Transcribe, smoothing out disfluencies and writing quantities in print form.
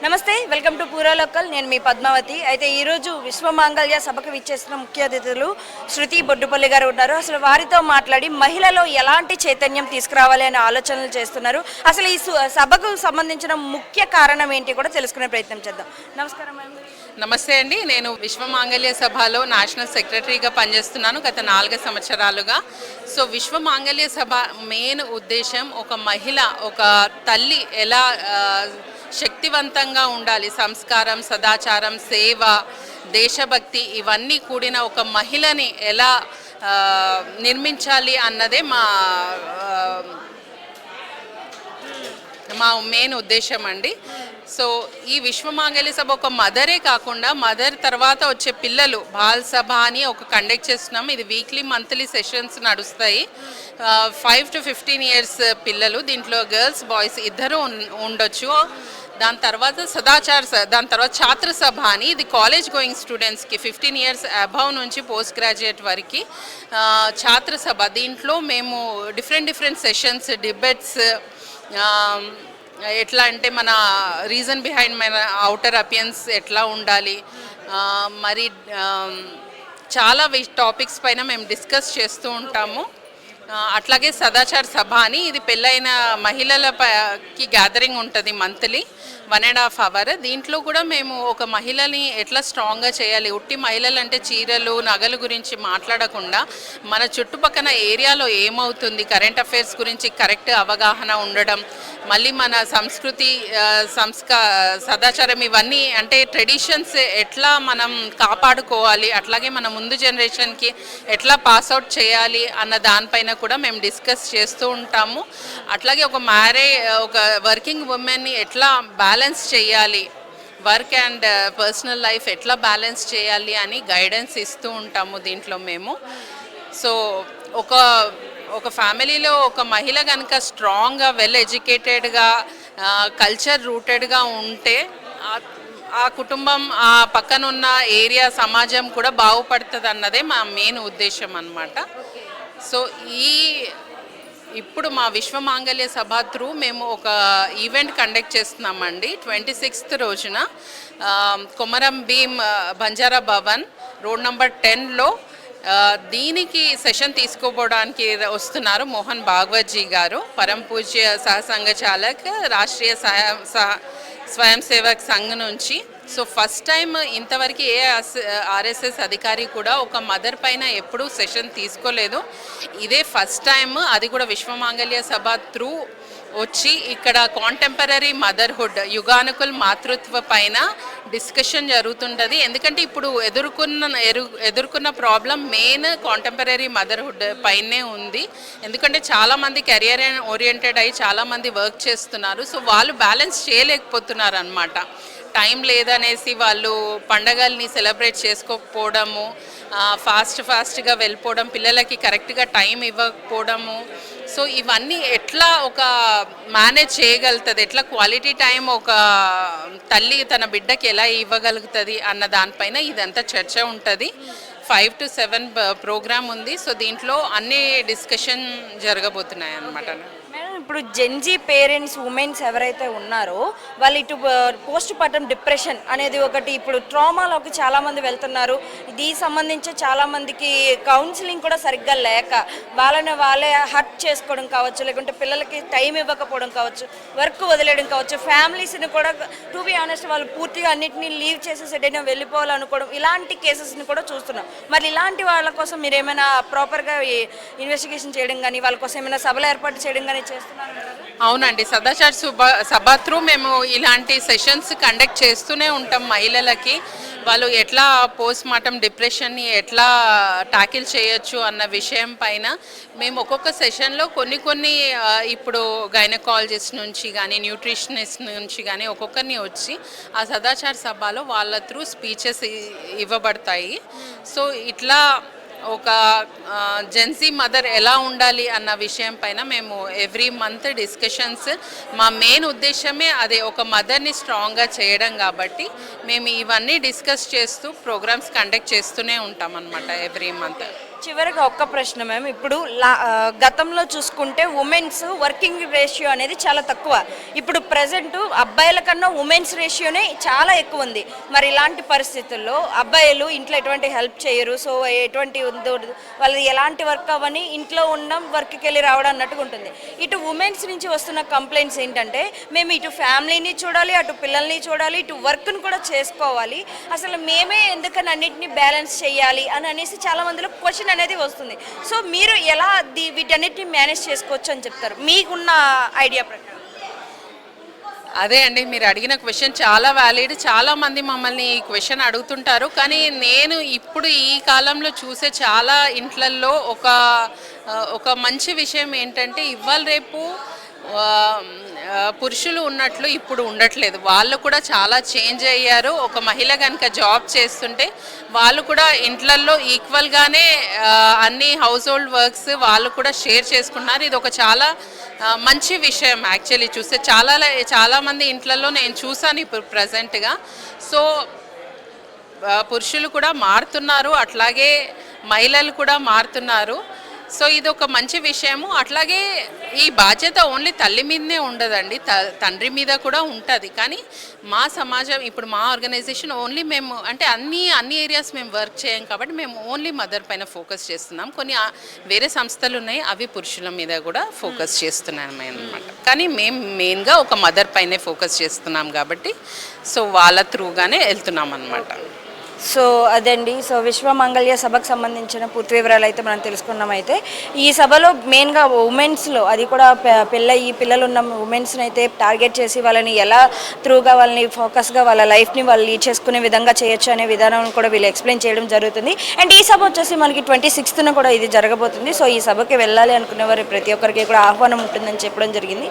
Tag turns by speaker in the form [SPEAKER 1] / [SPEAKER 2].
[SPEAKER 1] నమస్తే, welcome to పూరా local. నేను మీ పద్మావతి. అయితే ఈరోజు విశ్వమాంగళ్య సభకు విచ్చేసిన ముఖ్య అతిథులు శృతి బొడ్డుపల్లి గారు ఉన్నారు. అసలు వారితో మాట్లాడి మహిళలో ఎలాంటి చైతన్యం తీసుకురావాలి అనే ఆలోచనలు చేస్తున్నారు. అసలు ఈ సభకు సంబంధించిన ముఖ్య కారణం ఏంటి కూడా తెలుసుకునే ప్రయత్నం చేద్దాం. నమస్కారం మేడం.
[SPEAKER 2] నమస్తే అండి. నేను విశ్వమాంగళ్య సభలో నేషనల్ సెక్రటరీగా పనిచేస్తున్నాను గత 4 సంవత్సరాలుగా. సో విశ్వమాంగళ్య సభ మెయిన్ ఉద్దేశం ఒక మహిళ, ఒక తల్లి ఎలా శక్తివంతంగా ఉండాలి, సంస్కారం, సదాచారం, సేవ, దేశభక్తి ఇవన్నీ కూడిన ఒక మహిళని ఎలా నిర్మించాలి అన్నదే మా మెయిన్ ఉద్దేశం అండి. సో ఈ విశ్వమాంగళ్య సభ ఒక మదరే కాకుండా మదర్ తర్వాత వచ్చే పిల్లలు బాల్ సభ అని ఒక కండక్ట్ చేస్తున్నాం. ఇది వీక్లీ మంత్లీ సెషన్స్ నడుస్తాయి. 5 to 15 years పిల్లలు, దీంట్లో గర్ల్స్ బాయ్స్ ఇద్దరు ఉండొచ్చు. దాని తర్వాత దాని తర్వాత ఛాత్ర సభ అని, ఇది కాలేజ్ గోయింగ్ స్టూడెంట్స్కి 15 years అబవ్ నుంచి పోస్ట్ గ్రాడ్యుయేట్ వరకు ఛాత్ర సభ. దీంట్లో మేము డిఫరెంట్ సెషన్స్, డిబేట్స్, ఎట్లా అంటే మన రీజన్ బిహైండ్ మన అవుటర్ అపియన్స్ ఎట్లా ఉండాలి, మరి చాలా టాపిక్స్ పైన మేము డిస్కస్ చేస్తూ ఉంటాము. అట్లాగే సదాచార సభ అని, ఇది పెళ్ళైన మహిళలకి గ్యాదరింగ్ ఉంటుంది మంత్లీ 1.5 hour. దీంట్లో కూడా మేము ఒక మహిళని ఎట్లా స్ట్రాంగ్గా చేయాలి, ఉట్టి మహిళలు అంటే చీరలు నగలు గురించి మాట్లాడకుండా మన చుట్టుపక్కల ఏరియాలో ఏమవుతుంది, కరెంట్ అఫైర్స్ గురించి కరెక్ట్ అవగాహన ఉండడం, మళ్ళీ మన సంస్కృతి, సదాచారం ఇవన్నీ అంటే ట్రెడిషన్స్ ఎట్లా మనం కాపాడుకోవాలి, అట్లాగే మన ముందు జనరేషన్కి ఎట్లా పాస్అవుట్ చేయాలి అన్న దానిపైన కూడా మేము డిస్కస్ చేస్తూ ఉంటాము. అట్లాగే ఒక వర్కింగ్ ఉమెన్ని ఎట్లా బ్యాలెన్స్ చేయాలి, వర్క్ అండ్ పర్సనల్ లైఫ్ ఎట్లా బ్యాలెన్స్ చేయాలి అని గైడెన్స్ ఇస్తూ ఉంటాము దీంట్లో మేము. సో ఒక ఫ్యామిలీలో ఒక మహిళ కనుక స్ట్రాంగ్గా, వెల్ ఎడ్యుకేటెడ్గా, కల్చర్ రూటెడ్గా ఉంటే ఆ కుటుంబం, ఆ పక్కనున్న ఏరియా, సమాజం కూడా బాగుపడుతుంది అన్నదే మా మెయిన్ ఉద్దేశం అన్నమాట. సో ఇప్పుడు మా విశ్వమాంగళ్య సభ త్రూ మేము ఒక ఈవెంట్ కండక్ట్ చేస్తున్నామండి. 26th రోజున కొమరం భీం బంజారా భవన్ రోడ్ నెంబర్ 10లో దీనికి సెషన్ తీసుకోవడానికి వస్తున్నారు మోహన్ భాగవత్జీ గారు, పరం పూజ్య సహసంఘ చాలక్, రాష్ట్రీయ స్వయం సేవక్ సంఘ్ నుంచి. సో ఫస్ట్ టైం ఇంతవరకు ఏ ఆర్ఎస్ఎస్ అధికారి కూడా ఒక మదర్ పైన ఎప్పుడూ సెషన్ తీసుకోలేదు. ఇదే ఫస్ట్ టైం, అది కూడా విశ్వమాంగళ్య సభ త్రూ వచ్చి ఇక్కడ కాంటెంపరీ మదర్హుడ్, యుగానుకుల్ మాతృత్వ పైన డిస్కషన్ జరుగుతుంటుంది. ఎందుకంటే ఇప్పుడు ఎదుర్కొన్న ప్రాబ్లం మెయిన్ కాంటెంపరీ మదర్హుడ్ పైనే ఉంది. ఎందుకంటే చాలామంది కెరియర్ ఓరియంటెడ్ అయ్యి చాలామంది వర్క్ చేస్తున్నారు. సో వాళ్ళు బ్యాలెన్స్ చేయలేకపోతున్నారు అన్నమాట. టైం లేదనేసి వాళ్ళు పండగల్ని సెలబ్రేట్ చేసుకోకపోవడము, ఫాస్ట్గా వెళ్ళిపోవడం, పిల్లలకి కరెక్ట్గా టైం ఇవ్వకపోవడము. సో ఇవన్నీ ఎట్లా ఒక మేనేజ్ చేయగలుగుతుంది, ఎట్లా క్వాలిటీ టైం ఒక తల్లి తన బిడ్డకి ఎలా ఇవ్వగలుగుతుంది అన్న దానిపైన ఇదంతా చర్చ ఉంటుంది. 5 to 7 ప్రోగ్రామ్ ఉంది. సో దీంట్లో అన్ని డిస్కషన్ జరగబోతున్నాయి అన్నమాట.
[SPEAKER 1] ఇప్పుడు జెన్జీ పేరెంట్స్, ఉమెన్స్ ఎవరైతే ఉన్నారో వాళ్ళు ఇటు పోస్ట్ పార్టమ్ డిప్రెషన్ అనేది ఒకటి, ఇప్పుడు ట్రామాలోకి చాలామంది వెళ్తున్నారు. దీనికి సంబంధించి చాలామందికి కౌన్సిలింగ్ కూడా సరిగ్గా లేక వాళ్ళే హర్ట్ చేసుకోవడం కావచ్చు, లేకుంటే పిల్లలకి టైం ఇవ్వకపోవడం కావచ్చు, వర్క్ వదిలేయడం కావచ్చు, ఫ్యామిలీస్ని కూడా టు బి ఆనెస్ట్ వాళ్ళు పూర్తిగా అన్నింటినీ లీవ్ చేసేసి ఎటైనా వెళ్ళిపోవాలనుకోవడం, ఇలాంటి కేసెస్ని కూడా చూస్తున్నాం. మరి ఇలాంటి వాళ్ళ కోసం మీరు ఏమైనా ప్రాపర్గా ఇన్వెస్టిగేషన్ చేయడం కానీ, వాళ్ళ కోసం ఏమైనా సభలు ఏర్పాటు చేయడం కానీ చేస్తున్నారు?
[SPEAKER 2] అవునండి, సదాచార సభ త్రూ మేము ఇలాంటి సెషన్స్ కండక్ట్ చేస్తూనే ఉంటాం. మహిళలకి వాళ్ళు ఎట్లా పోస్ట్ మార్టం డిప్రెషన్ని ఎట్లా టాకిల్ చేయొచ్చు అన్న విషయం పైన మేము ఒక్కొక్క సెషన్లో కొన్ని ఇప్పుడు గైనకాలజిస్ట్ నుంచి కానీ, న్యూట్రిషనిస్ట్ నుంచి కానీ ఒక్కొక్కరిని వచ్చి ఆ సదాచార సభలో వాళ్ళ త్రూ స్పీచెస్ ఇవ్వబడతాయి. సో ఇట్లా ఒక జెన్సీ మదర్ ఎలా ఉండాలి అన్న విషయం పైన మేము ఎవ్రీ మంత్ డిస్కషన్స్, మా మెయిన్ ఉద్దేశమే అదే, ఒక మదర్ని స్ట్రాంగ్గా చేయడం. కాబట్టి మేము ఇవన్నీ డిస్కస్ చేస్తూ ప్రోగ్రామ్స్ కండక్ట్ చేస్తూనే ఉంటాం అన్నమాట ఎవ్రీ మంత్.
[SPEAKER 1] చివరిగా ఒక్క ప్రశ్న మ్యామ్, ఇప్పుడు గతంలో చూసుకుంటే ఉమెన్స్ వర్కింగ్ రేషియో అనేది చాలా తక్కువ, ఇప్పుడు ప్రజెంట్ అబ్బాయిల కన్నా ఉమెన్స్ రేషియోనే చాలా ఎక్కువ ఉంది. మరి ఇలాంటి పరిస్థితుల్లో అబ్బాయిలు ఇంట్లో ఎటువంటి హెల్ప్ చేయరు, సో ఎటువంటి వాళ్ళది ఎలాంటి వర్క్ అవ్వని ఇంట్లో ఉండడం వర్క్కి వెళ్ళి రావడం అన్నట్టుగా ఉంటుంది. ఇటు ఉమెన్స్ నుంచి వస్తున్న కంప్లైంట్స్ ఏంటంటే మేము ఇటు ఫ్యామిలీని చూడాలి, అటు పిల్లల్ని చూడాలి, ఇటు వర్క్ను కూడా చేసుకోవాలి, అసలు మేమే ఎందుకని అన్నింటినీ బ్యాలెన్స్ చేయాలి అని అనేసి చాలా మందిలో క్వశ్చన్ అనేది వస్తుంది. సో మీరు ఎలా వీటన్నిటిని మేనేజ్ చేసుకోవచ్చు అని చెప్తారు మీకున్న ఐడియా ప్రకారం?
[SPEAKER 2] అదే అండి, మీరు అడిగిన క్వశ్చన్ చాలా వ్యాలిడ్. చాలా మంది మమ్మల్ని ఈ క్వశ్చన్ అడుగుతుంటారు. కానీ నేను ఇప్పుడు ఈ కాలంలో చూసే చాలా ఇంట్లల్లో ఒక మంచి విషయం ఏంటంటే ఇవాళ రేపు పురుషులు ఉన్నట్లు ఇప్పుడు ఉండట్లేదు. వాళ్ళు కూడా చాలా చేంజ్ అయ్యారు. ఒక మహిళ కనుక జాబ్ చేస్తుంటే వాళ్ళు కూడా ఇంట్లల్లో ఈక్వల్గానే అన్ని హౌస్ హోల్డ్ వర్క్స్ వాళ్ళు కూడా షేర్ చేసుకున్నారు. ఇది ఒక చాలా మంచి విషయం యాక్చువల్లీ చూస్తే. చాలామంది ఇంట్లలో నేను చూసాను ఇప్పుడు ప్రజెంట్గా. సో పురుషులు కూడా మారుతున్నారు, అట్లాగే మహిళలు కూడా మారుతున్నారు. సో ఇది ఒక మంచి విషయము. అట్లాగే ఈ బాధ్యత ఓన్లీ తల్లి మీదనే ఉండదండి, తండ్రి మీద కూడా ఉంటుంది. కానీ మా సమాజం ఇప్పుడు మా ఆర్గనైజేషన్ ఓన్లీ మేము అంటే అన్ని ఏరియాస్ మేము వర్క్ చేయం కాబట్టి మేము ఓన్లీ మదర్ పైన ఫోకస్ చేస్తున్నాం. కొన్ని వేరే సంస్థలు ఉన్నాయి, అవి పురుషుల మీద కూడా ఫోకస్ చేస్తున్నాం అనమాట. కానీ మేము మెయిన్గా ఒక మదర్ పైనే ఫోకస్ చేస్తున్నాం కాబట్టి సో వాళ్ళ త్రూగానే వెళ్తున్నాం అనమాట.
[SPEAKER 1] సో అదండి, సో విశ్వమంగళ్య సభకు సంబంధించిన పూర్తి వివరాలు అయితే మనం తెలుసుకున్నామైతే ఈ సభలో మెయిన్గా ఉమెన్స్లో అది కూడా పిల్లలు ఉన్న ఉమెన్స్ని అయితే టార్గెట్ చేసి వాళ్ళని ఎలా త్రూగా వాళ్ళని ఫోకస్గా వాళ్ళ లైఫ్ని వాళ్ళు లీడ్ చేసుకునే విధంగా చేయొచ్చు అనే విధానం కూడా వీళ్ళు ఎక్స్ప్లెయిన్ చేయడం జరుగుతుంది. అండ్ ఈ సభ వచ్చేసి మనకి 26న కూడా ఇది జరగబోతుంది. సో ఈ సభకి వెళ్ళాలి అనుకునే వారు ప్రతి ఒక్కరికి కూడా ఆహ్వానం ఉంటుందని చెప్పడం జరిగింది.